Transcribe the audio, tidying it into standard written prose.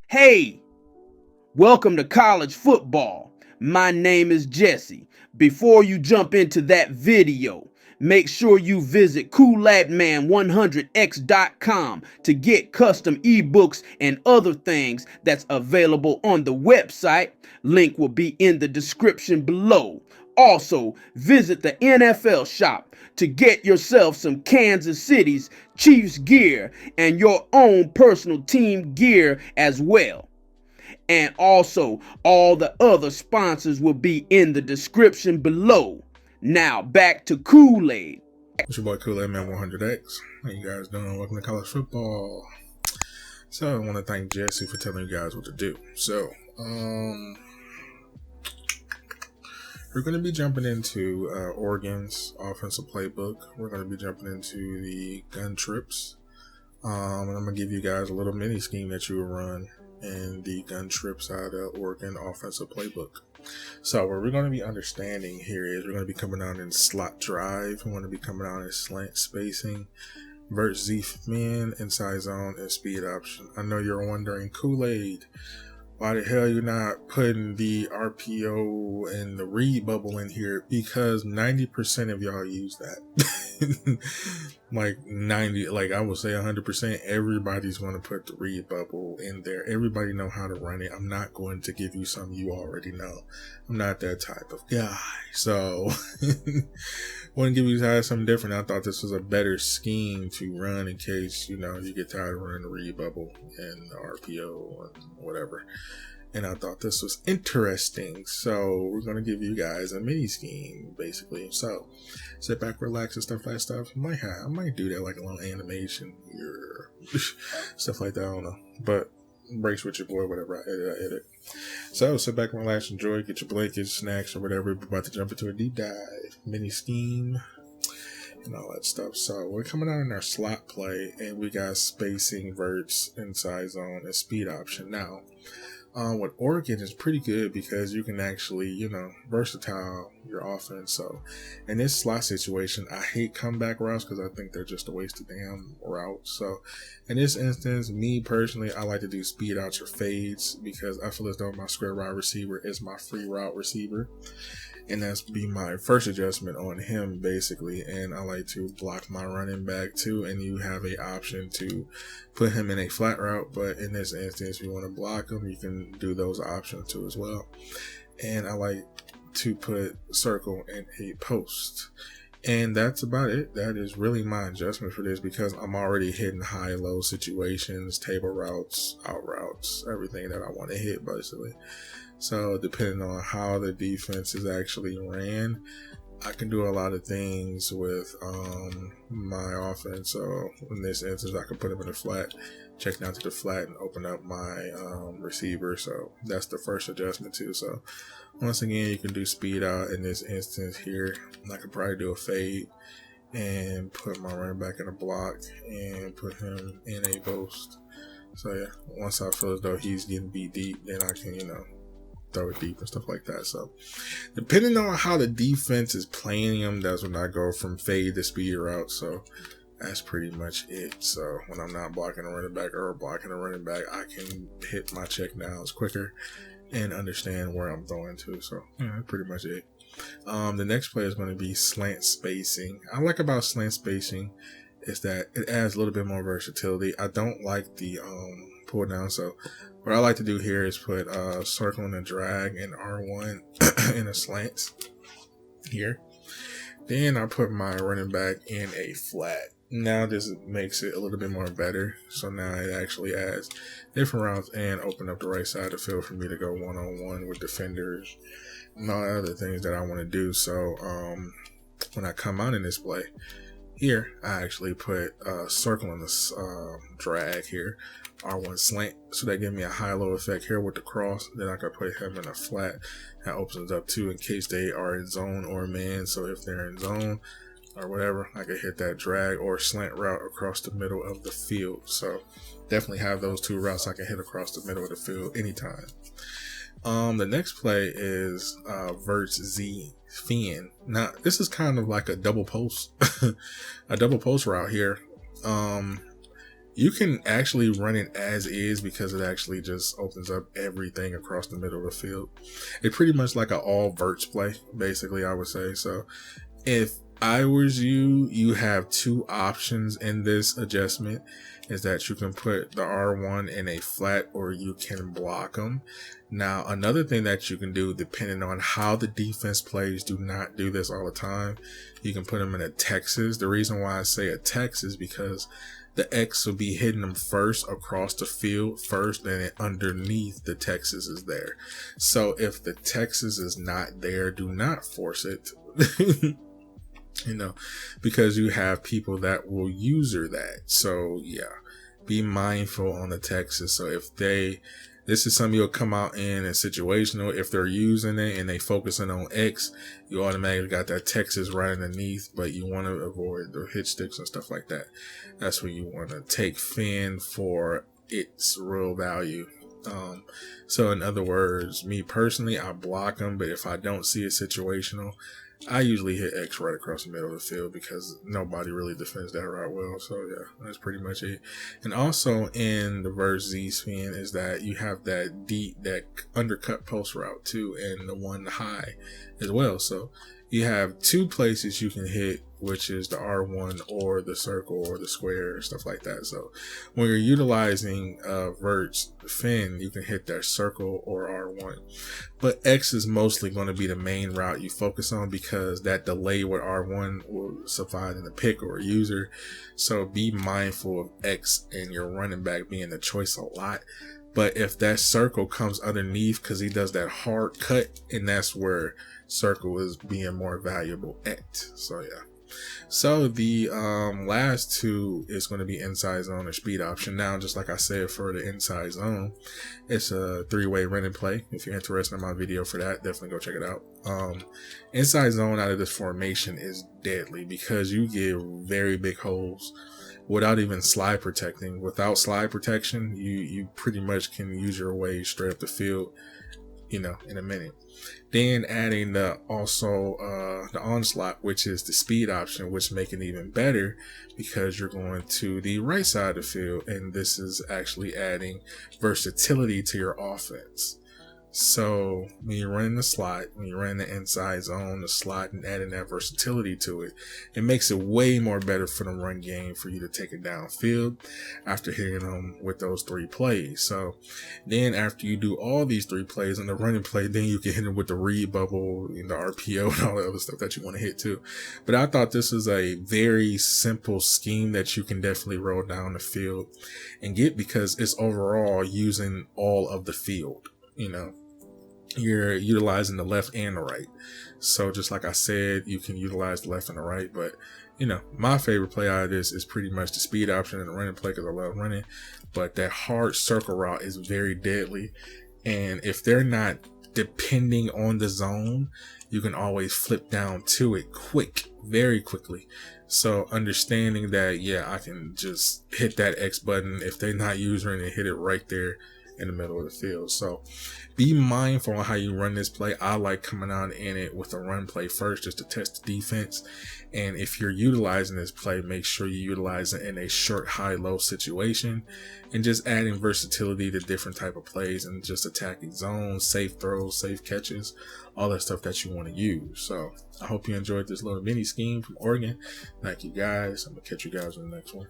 Hey, welcome to college football. My name is Jesse. Before you jump into that video, make sure you visit cooladman100x.com to get custom ebooks and other things that's available on the website. Link will be in the description below. Also, visit the NFLShop to get yourself some Kansas City's Chiefs gear and your own personal team gear as well. And also, all the other sponsors will be in the description below. Now, back to Kool-Aid. It's your boy Cooladman100x. How you guys doing? Welcome to college football. So, I want to thank Jesse for telling you guys what to do. So, we're going to be jumping into Oregon's offensive playbook. We're going to be jumping into the gun trips. And I'm going to give you guys a little mini scheme that you will run in the gun trips out of Oregon offensive playbook. So what we're going to be understanding here is we're going to be coming out in slot drive. We're going to be coming out in slant spacing, vert Z-man, inside zone, and speed option. I know you're wondering, Kool-Aid, why the hell you're not putting the RPO and the read bubble in here? Because 90% of y'all use that. Like I would say 100%, everybody's going to put the read bubble in there. Everybody know how to run it. I'm not going to give you something you already know. I'm not that type of guy. So, want to give you guys something different. I thought this was a better scheme to run in case, you get tired of running the read bubble and the RPO and whatever. And I thought this was interesting. So we're going to give you guys a mini scheme, basically. So sit back, relax, and stuff like that. I might do that, like a little animation or stuff like that. I don't know. But brace with your boy, whatever I edit. So sit back and relax, enjoy, get your blankets, snacks, or whatever. We're about to jump into a deep dive, mini scheme, and all that stuff. So we're coming out in our slot play, and we got spacing, verts, inside zone, and speed option. Now, with Oregon is pretty good because you can actually, versatile your offense. So in this slot situation, I hate comeback routes because I think they're just a waste of damn route. So in this instance, me personally, I like to do speed outs or fades because I feel as though my square route receiver is my free route receiver. And that's be my first adjustment on him, basically. And I like to block my running back too. And you have a option to put him in a flat route. But in this instance, if you want to block him, you can do those options too as well. And I like to put circle in a post. And that's about it. That is really my adjustment for this because I'm already hitting high-low situations, table routes, out routes, everything that I want to hit, basically. So depending on how the defense is actually ran, I can do a lot of things with my offense. So in this instance, I can put him in a flat, check down to the flat, and open up my receiver. So that's the first adjustment too. So once again, you can do speed out in this instance here. I could probably do a fade and put my running back in a block and put him in a post. So yeah, once I feel as though he's getting beat deep, then I can, throw it deep and stuff like that. So depending on how the defense is playing him, that's when I go from fade to speed route. So that's pretty much it. So when I'm not blocking a running back or blocking a running back, I can hit my check downs quicker and understand where I'm throwing to. So yeah, that's pretty much it. The next play is going to be slant spacing. I like about slant spacing is that it adds a little bit more versatility. I don't like the pull down. So what I like to do here is put circle and a drag and R1 in a slant here. Then I put my running back in a flat. Now this makes it a little bit more better. So now it actually adds different routes and open up the right side of the field for me to go one-on-one with defenders and all the other things that I want to do. So when I come out in this play, here I actually put circle on this drag here, R1 slant, so that gives me a high-low effect here with the cross. Then I could put him in a flat. That opens up too in case they are in zone or man. So if they're in zone or whatever, I could hit that drag or slant route across the middle of the field. So definitely have those two routes I can hit across the middle of the field anytime. The next play is Verts Z Fin. Now this is kind of like a double post, a double post route here. You can actually run it as is because it actually just opens up everything across the middle of the field. It's pretty much like an all verts play, basically, I would say. So if I was you, you have two options in this adjustment, is that you can put the R1 in a flat or you can block them. Now, another thing that you can do, depending on how the defense plays, do not do this all the time. You can put them in a Texas. The reason why I say a Texas is because the X will be hitting them first across the field first, and underneath the Texas is there. So if the Texas is not there, do not force it. You know, because you have people that will user that. So yeah, be mindful on the Texas. So if this is something you'll come out in situational. If they're using it and they focusing on X, you automatically got that Texas right underneath, but you want to avoid the hit sticks and stuff like that. That's where you want to take Fin for its real value. So in other words, me personally, I block them, but if I don't see it situational, I usually hit X right across the middle of the field because nobody really defends that route well. So yeah, that's pretty much it. And also in the verse Z spin is that you have that undercut post route too, and the one high as well. So you have two places you can hit, which is the R1 or the circle or the square, stuff like that. So when you're utilizing verts fin, you can hit that circle or R1. But X is mostly going to be the main route you focus on because that delay with R1 will survive in the pick or a user. So be mindful of X and your running back being the choice a lot. But if that circle comes underneath because he does that hard cut, and that's where circle is being more valuable at. So yeah. So the last two is going to be inside zone or speed option. Now, just like I said, for the inside zone, it's a 3-way running play. If you're interested in my video for that, definitely go check it out. Inside zone out of this formation is deadly because you get very big holes without even slide protecting. Without slide protection, you pretty much can use your way straight up the field, you know, in a minute. Then adding the onslaught, which is the speed option, which make it even better because you're going to the right side of the field, and this is actually adding versatility to your offense. So when you're running the slot, when you're running the inside zone, the slot, and adding that versatility to it, it makes it way more better for the run game for you to take it downfield after hitting them with those 3 plays. So then after you do all these 3 plays on the running play, then you can hit them with the read bubble and the RPO and all the other stuff that you want to hit too. But I thought this was a very simple scheme that you can definitely roll down the field and get because it's overall using all of the field, you know. You're utilizing the left and the right. So just like I said, you can utilize the left and the right, but you know, my favorite play out of this is pretty much the speed option and the running play because I love running, but that hard circle route is very deadly. And if they're not depending on the zone, you can always flip down to it very quickly. So understanding that, yeah, I can just hit that X button if they're not using it and hit it right there in the middle of the field. So be mindful on how you run this play. I like coming out in it with a run play first just to test the defense. And if you're utilizing this play, make sure you utilize it in a short, high, low situation and just adding versatility to different type of plays and just attacking zones, safe throws, safe catches, all that stuff that you want to use. So I hope you enjoyed this little mini scheme from Oregon. Thank you guys. I'm going to catch you guys in the next one.